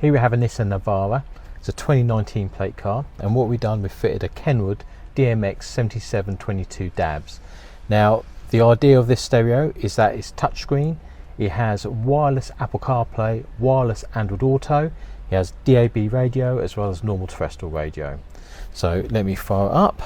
Here we have a Nissan Navara. It's a 2019 plate car, and what we've done, we've fitted a Kenwood DMX7722DABS. Now, the idea of this stereo is that it's touchscreen. It has wireless Apple CarPlay, wireless Android Auto. It has DAB radio as well as normal terrestrial radio. So let me fire it up.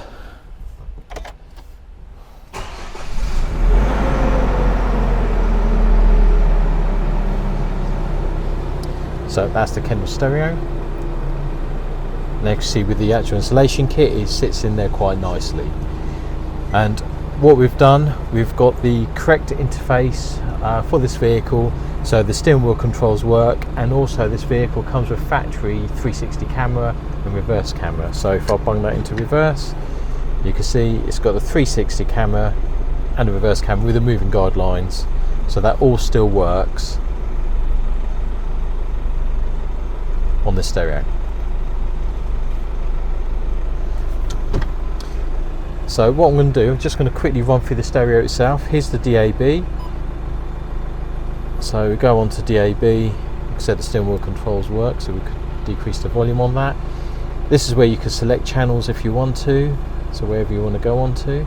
So that's the Kenwood stereo. And you can see with the actual installation kit, it sits in there quite nicely. And what we've done, we've got the correct interface for this vehicle, so the steering wheel controls work, and also this vehicle comes with factory 360 camera and reverse camera. So if I bung that into reverse, you can see it's got the 360 camera and a reverse camera with the moving guidelines, so that all still works on the stereo. So what I'm going to do, I'm just going to quickly run through the stereo itself. Here's the DAB. So we go on to DAB. Like I said, the steering wheel controls work, so we could decrease the volume on that. This is where you can select channels if you want to, so wherever you want to go on to.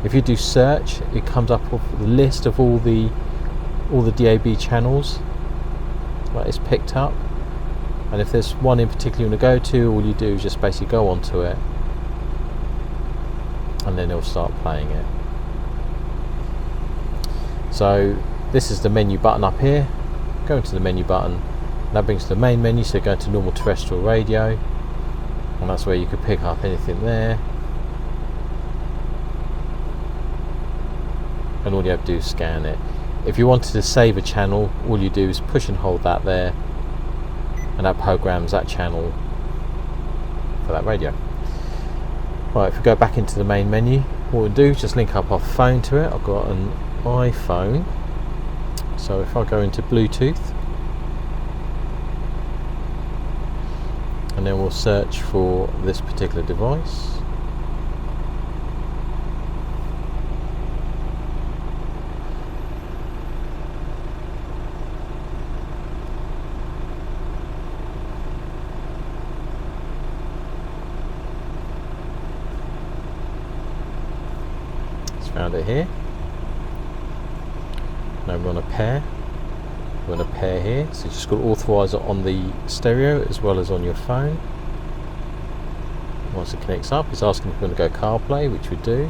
If you do search, it comes up with the list of all the DAB channels that is picked up. And if there's one in particular you want to go to, all you do is just basically go onto it, and then it'll start playing it. So this is the menu button up here. Go into the menu button, that brings to the main menu, so go into normal terrestrial radio, and that's where you could pick up anything there. And all you have to do is scan it. If you wanted to save a channel, all you do is push and hold that there, and that programs that channel for that radio. Right, if we go back into the main menu, what we'll do is just link up our phone to it. I've got an iPhone, so if I go into Bluetooth, and then we'll search for this particular device. Found it here. Now we're on a pair. We're on a pair here, so you just got to authorise it on the stereo as well as on your phone. Once it connects up, it's asking if we want to go CarPlay, which we do.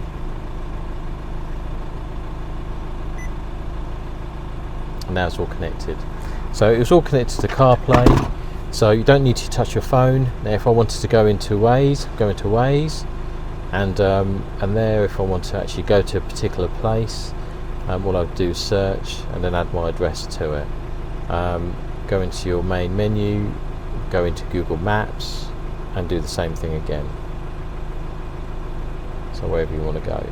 And now it's all connected. So it's all connected to CarPlay, so you don't need to touch your phone. Now if I wanted to go into Waze, and there, if I want to actually go to a particular place, all I'll do is search and then add my address to it. Go into your main menu, go into Google Maps, and do the same thing again. So wherever you want to go.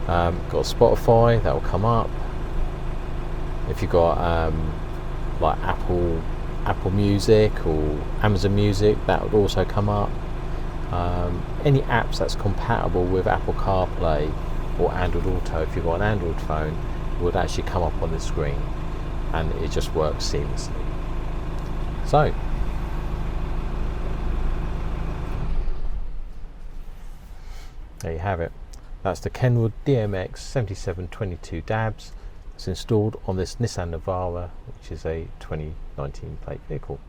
Got Spotify, that will come up. If you've got like Apple Music or Amazon Music, that would also come up. Any apps that's compatible with Apple CarPlay or Android Auto, if you've got an Android phone, would actually come up on the screen, and it just works seamlessly. So there you have it. That's the Kenwood DMX7722DABS. It's installed on this Nissan Navara, which is a 2019 plate vehicle.